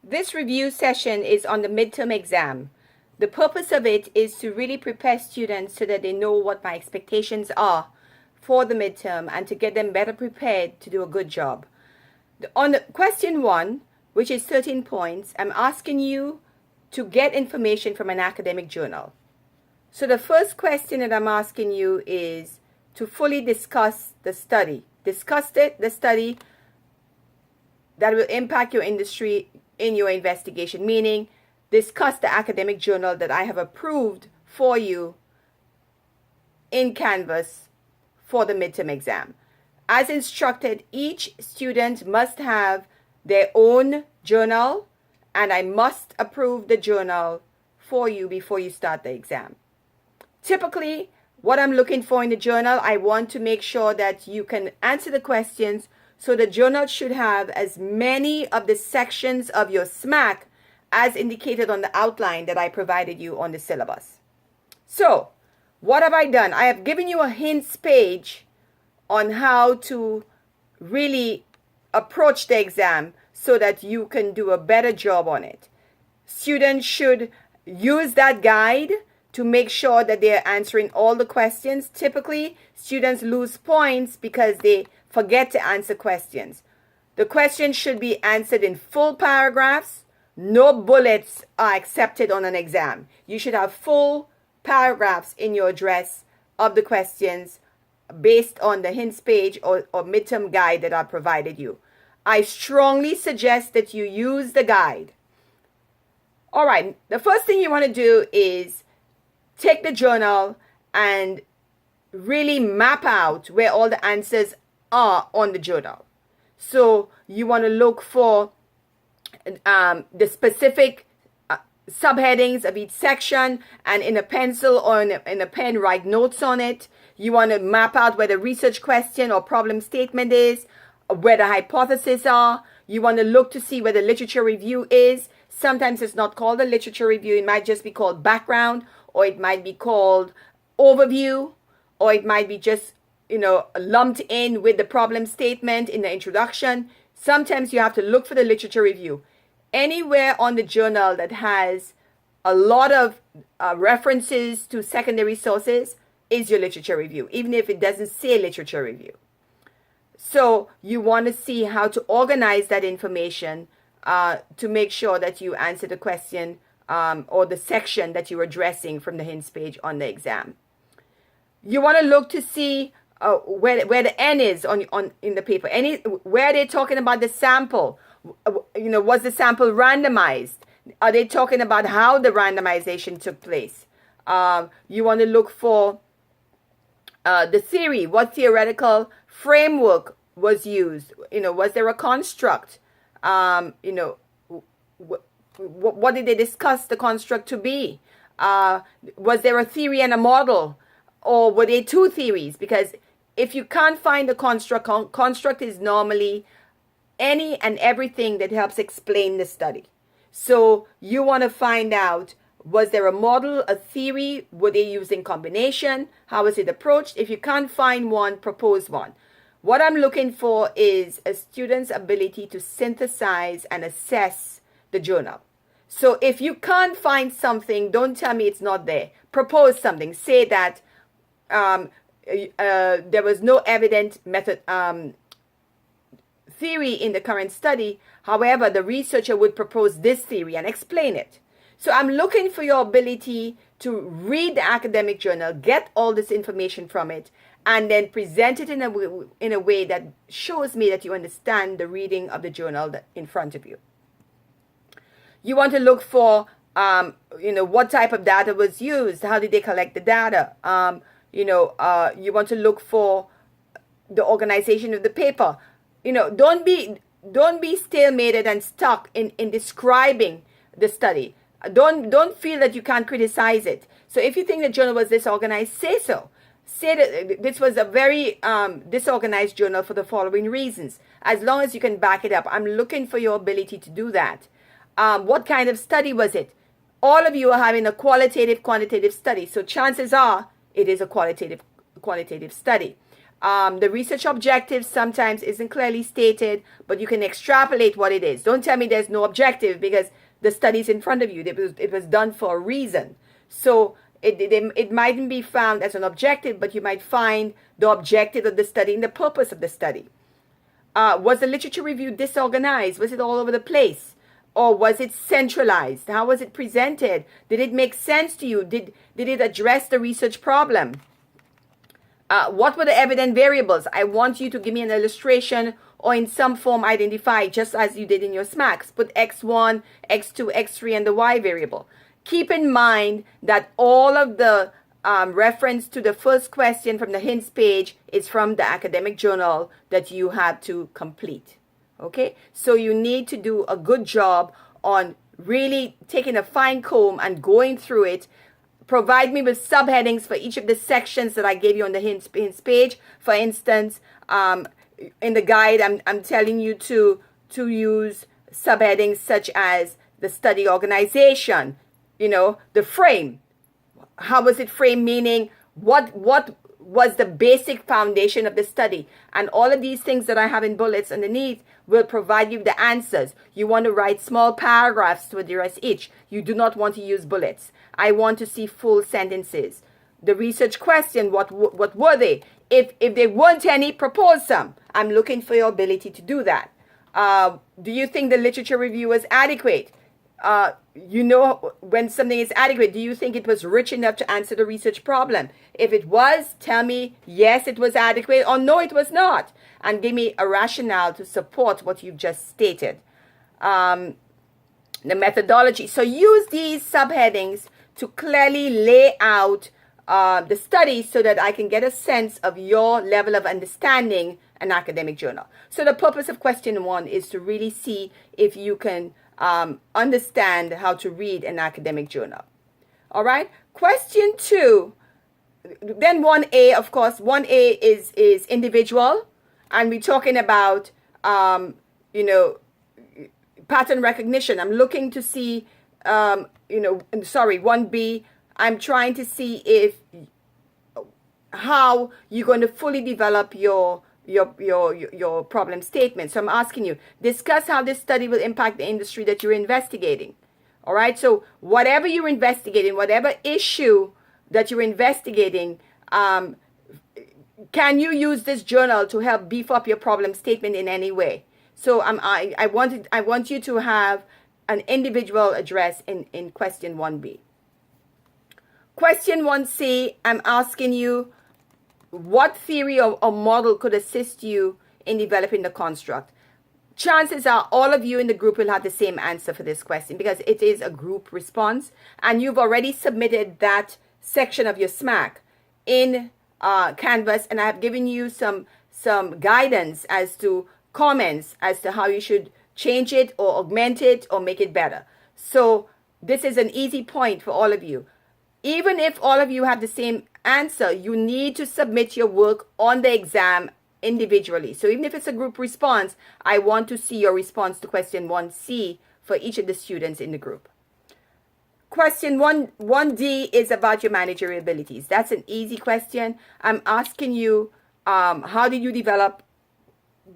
This review session is on the midterm exam. The purpose of it is to really prepare students so that they know what my expectations are for the midterm and to get them better prepared to do a good job. On the question 1, which is 13 points, I'm asking you to get information from an academic journal. So the first question that I'm asking you is to fully discuss the study. Discuss the study that will impact your industry in your investigation, meaning discuss the academic journal that I have approved for you in Canvas for the midterm exam. As instructed, each student must have their own journal, and I must approve the journal for you before you start the exam. Typically, what I'm looking for in the journal, I want to make sure that you can answer the questions. So the journal should have as many of the sections of your SMAC as indicated on the outline that I provided you on the syllabus. So, what have I done? I have given you a hints page on how to really approach the exam so that you can do a better job on it. Students should use that guide to make sure that they're answering all the questions. Typically, students lose points because they forget to answer questions. The questions should be answered in full paragraphs. No bullets are accepted on an exam. You should have full paragraphs in your address of the questions based on the hints page or midterm guide that I provided you. I strongly suggest that you use the guide. All right, the first thing you want to do is take the journal and really map out where all the answers are on the journal. So you want to look for the specific subheadings of each section, and in a pencil or in a pen write notes on it. You want to map out where the research question or problem statement is, where the hypotheses are. You want to look to see where the literature review is. Sometimes it's not called a literature review. It might just be called background, or it might be called overview, or it might be just lumped in with the problem statement in the introduction. Sometimes you have to look for the literature review. Anywhere on the journal that has a lot of references to secondary sources is your literature review, even if it doesn't say literature review. So you want to see how to organize that information to make sure that you answer the question or the section that you're addressing from the hints page on the exam. You want to look to see where the N is on in the paper. Where they're talking about the sample. Was the sample randomized? Are they talking about how the randomization took place? You want to look for the theory. What theoretical framework was used? Was there a construct? What did they discuss the construct to be? Was there a theory and a model? Or were there two theories? Because if you can't find the construct is normally any and everything that helps explain the study. So you want to find out, was there a model, a theory? Were they using combination? How was it approached? If you can't find one, propose one. What I'm looking for is a student's ability to synthesize and assess the journal. So if you can't find something, don't tell me it's not there. Propose something. Say that there was no evident method theory in the current study. However, the researcher would propose this theory and explain it. So I'm looking for your ability to read the academic journal, get all this information from it, and then present it in a way that shows me that you understand the reading of the journal in front of you. You want to look for, what type of data was used. How did they collect the data? You want to look for the organization of the paper. Don't be stalemated and stuck in describing the study. Don't feel that you can't criticize it. So if you think the journal was disorganized, say so. Say that this was a very disorganized journal for the following reasons. As long as you can back it up. I'm looking for your ability to do that. What kind of study was it? All of you are having a qualitative, quantitative study. So chances are it is a qualitative study. The research objective sometimes isn't clearly stated, but you can extrapolate what it is. Don't tell me there's no objective, because the study's in front of you. It was done for a reason. So it mightn't be found as an objective, but you might find the objective of the study and the purpose of the study. Was the literature review disorganized? Was it all over the place? Or was it centralized? How was it presented? Did it make sense to you? Did it address the research problem? What were the evident variables? I want you to give me an illustration or in some form identify, just as you did in your SMACs. Put X1, X2, X3, and the Y variable. Keep in mind that all of the reference to the first question from the hints page is from the academic journal that you have to complete. Okay, so you need to do a good job on really taking a fine comb and going through it. Provide me with subheadings for each of the sections that I gave you on the hints page. For instance, in the guide, I'm telling you to use subheadings such as the study organization, the frame. How was it framed? Meaning, what was the basic foundation of the study? And all of these things that I have in bullets underneath will provide you the answers. You want to write small paragraphs to address each. You do not want to use bullets. I want to see full sentences. The research question, what were they? If there weren't any, propose some. I'm looking for your ability to do that. Do you think the literature review was adequate? When something is adequate, do you think it was rich enough to answer the research problem? If it was, tell me, yes, it was adequate, or no, it was not. And give me a rationale to support what you've just stated. The methodology. So use these subheadings to clearly lay out the study so that I can get a sense of your level of understanding an academic journal. So the purpose of question 1 is to really see if you can understand how to read an academic journal. All right. Question 2, then 1A, of course, 1A is individual, and we're talking about, pattern recognition. I'm looking to see, 1B, I'm trying to see how you're going to fully develop your problem statement. So I'm asking you, discuss how this study will impact the industry that you're investigating. All right. So whatever you're investigating, whatever issue that you're investigating, can you use this journal to help beef up your problem statement in any way? So I want you to have an individual address in question 1B. Question 1C, I'm asking you, what theory or model could assist you in developing the construct? Chances are all of you in the group will have the same answer for this question because it is a group response, and you've already submitted that section of your SMAC in Canvas, and I have given you some guidance as to comments as to how you should change it or augment it or make it better. So this is an easy point for all of you. Even if all of you have the same answer, you need to submit your work on the exam individually. So even if it's a group response, I want to see your response to question 1C for each of the students in the group. Question 1D is about your managerial abilities. That's an easy question. I'm asking you, how did you develop,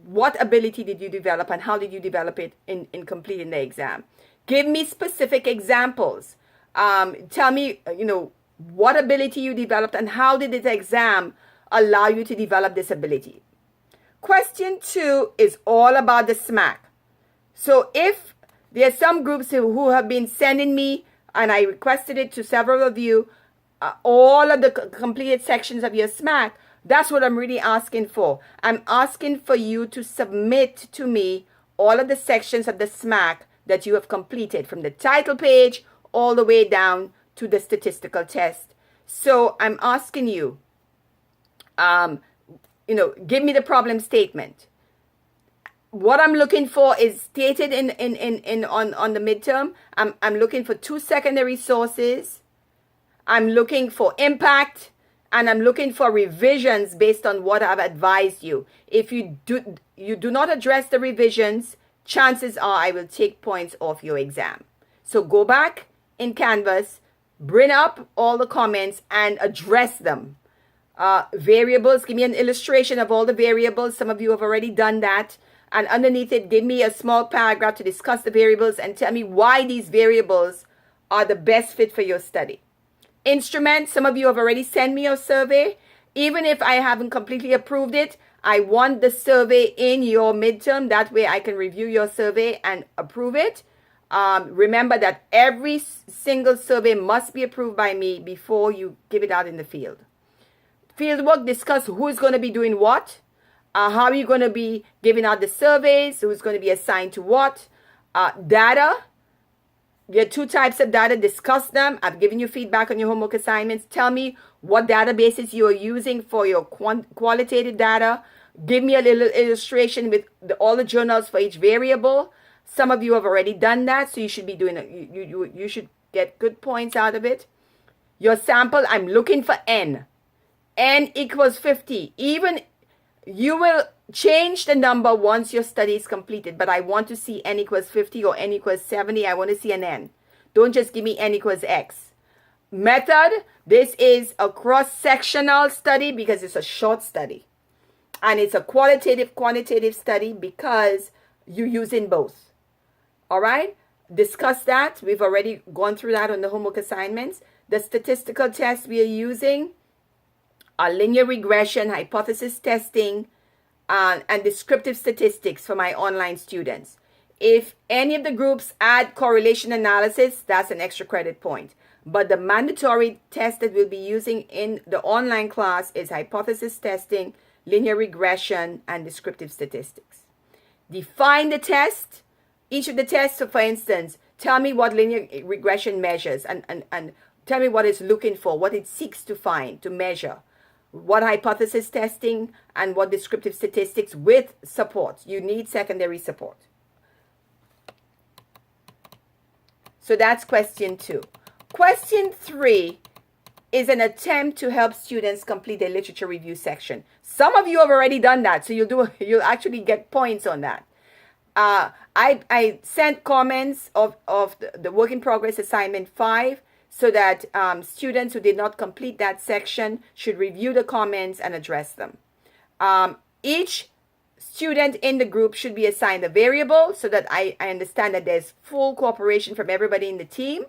what ability did you develop, and how did you develop it in completing the exam? Give me specific examples. Tell me, what ability you developed and how did this exam allow you to develop this ability? Question 2 is all about the SMAC. So if there are some groups who have been sending me, and I requested it to several of you, all of the completed sections of your SMAC, that's what I'm really asking for. I'm asking for you to submit to me all of the sections of the SMAC that you have completed, from the title page all the way down to the statistical test. So I'm asking you, give me the problem statement. What I'm looking for is stated on the midterm. I'm looking for 2 secondary sources. I'm looking for impact, and I'm looking for revisions based on what I've advised you. If you do not address the revisions, chances are I will take points off your exam. So go back in Canvas, bring up all the comments and address them. Variables, give me an illustration of all the variables. Some of you have already done that. And underneath it, give me a small paragraph to discuss the variables and tell me why these variables are the best fit for your study. Instruments, some of you have already sent me your survey. Even if I haven't completely approved it, I want the survey in your midterm. That way I can review your survey and approve it. Remember that every single survey must be approved by me before you give it out in the field. Fieldwork, discuss who's going to be doing what. How are you going to be giving out the surveys? Who's going to be assigned to what? Data. There are 2 types of data. Discuss them. I've given you feedback on your homework assignments. Tell me what databases you are using for your qualitative data. Give me a little illustration with all the journals for each variable. Some of you have already done that, so you should be doing it. You should get good points out of it. Your sample, I'm looking for N. N equals 50. Even you will change the number once your study is completed, but I want to see N equals 50 or N equals 70. I want to see an N. Don't just give me N equals X. Method, this is a cross-sectional study because it's a short study. And it's a quantitative study because you're using both. All right? Discuss that. We've already gone through that on the homework assignments. The statistical tests we are using are linear regression, hypothesis testing, and descriptive statistics for my online students. If any of the groups add correlation analysis, that's an extra credit point. But the mandatory test that we'll be using in the online class is hypothesis testing, linear regression, and descriptive statistics. Define the test. Each of the tests, so for instance, tell me what linear regression measures and tell me what it's looking for, what it seeks to find, to measure. What hypothesis testing and what descriptive statistics with support. You need secondary support. So that's question 2. Question 3 is an attempt to help students complete their literature review section. Some of you have already done that, so you'll actually get points on that. I sent comments of the work in progress assignment 5 so that students who did not complete that section should review the comments and address them. Each student in the group should be assigned a variable so that I understand that there's full cooperation from everybody in the team.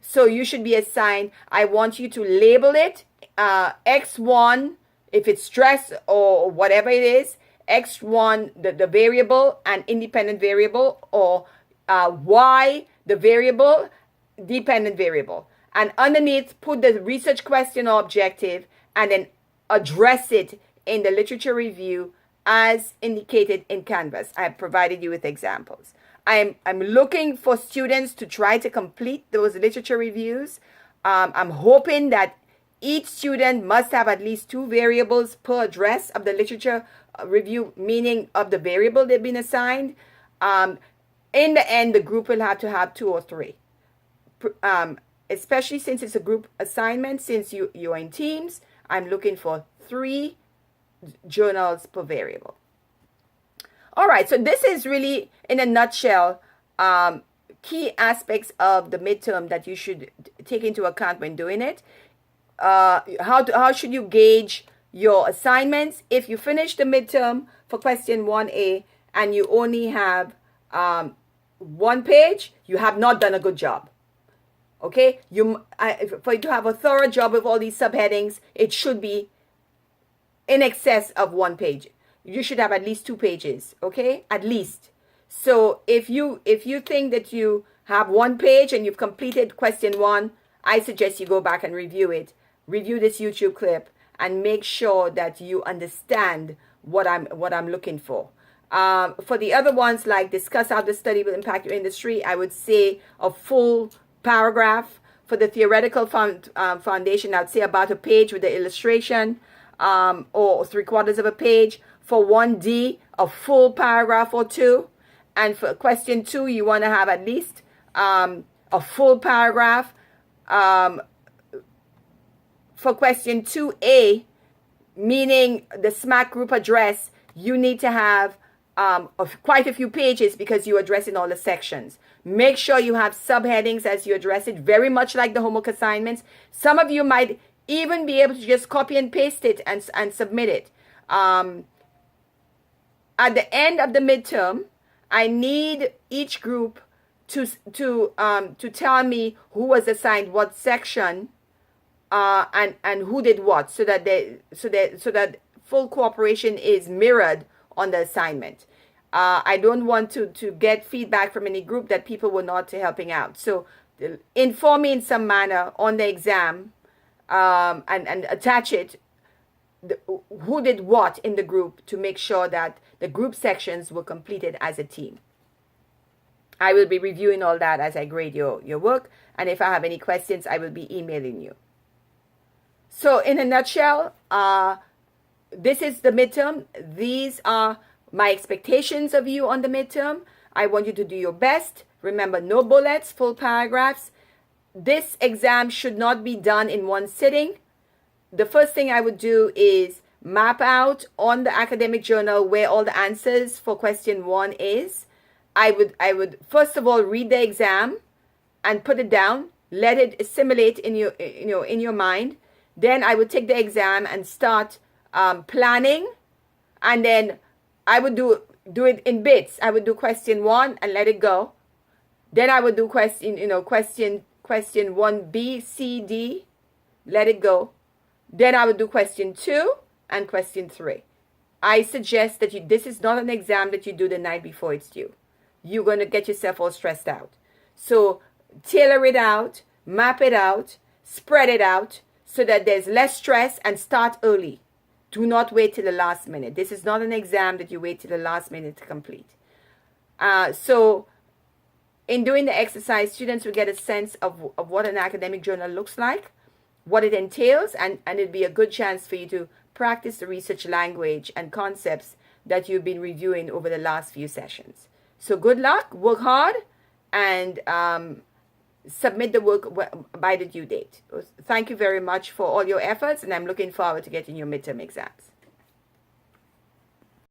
So you should be assigned, I want you to label it X1, if it's stress or whatever it is, X1, the variable, and independent variable, or Y, the variable, dependent variable. And underneath, put the research question or objective, and then address it in the literature review as indicated in Canvas. I have provided you with examples. I'm looking for students to try to complete those literature reviews. I'm hoping that each student must have at least 2 variables per address of the literature review, meaning of the variable they've been assigned. In the end, the group will have to have 2 or 3. Especially since it's a group assignment, since you're in teams, I'm looking for 3 journals per variable. All right, so this is really, in a nutshell, key aspects of the midterm that you should take into account when doing it. How should you gauge your assignments? If you finish the midterm for question 1A and you only have 1 page, you have not done a good job. Okay, for you to have a thorough job with all these subheadings, it should be in excess of 1 page. You should have at least 2 pages, okay? At least. So if you think that you have 1 page and you've completed question 1, I suggest you go back and review it. Review this YouTube clip and make sure that you understand what I'm looking for. For the other ones, like discuss how the study will impact your industry, I would say a full paragraph. For the theoretical foundation, I would say about a page with the illustration, or 3/4 of a page. For 1D, a full paragraph or 2. And for question 2, you want to have at least a full paragraph. For question 2A, meaning the SMAC group address, you need to have quite a few pages because you're addressing all the sections. Make sure you have subheadings as you address it, very much like the homework assignments. Some of you might even be able to just copy and paste it and submit it. At the end of the midterm, I need each group to tell me who was assigned what section, and who did what, so that full cooperation is mirrored on the assignment. I don't want to get feedback from any group that people were not helping out. So inform me in some manner on the exam, and attach it, who did what in the group, to make sure that the group sections were completed as a team. I will be reviewing all that as I grade your work, and if I have any questions, I will be emailing you. So in a nutshell, this is the midterm. These are my expectations of you on the midterm. I want you to do your best. Remember, no bullets, full paragraphs. This exam should not be done in one sitting. The first thing I would do is map out on the academic journal where all the answers for question 1 is. I would first of all read the exam and put it down, let it assimilate in your mind. Then I would take the exam and start planning, and then I would do it in bits. I would do question 1 and let it go. Then I would do question 1B, C, D, let it go. Then I would do question 2 and question 3. I suggest that this is not an exam that you do the night before it's due. You're going to get yourself all stressed out. So tailor it out, map it out, spread it out so that there's less stress, and start early. Do not wait till the last minute. This is not an exam that you wait till the last minute to complete. So in doing the exercise, students will get a sense of what an academic journal looks like, what it entails, and it'd be a good chance for you to practice the research language and concepts that you've been reviewing over the last few sessions. So good luck, work hard, and submit the work by the due date. Thank you very much for all your efforts, and I'm looking forward to getting your midterm exams.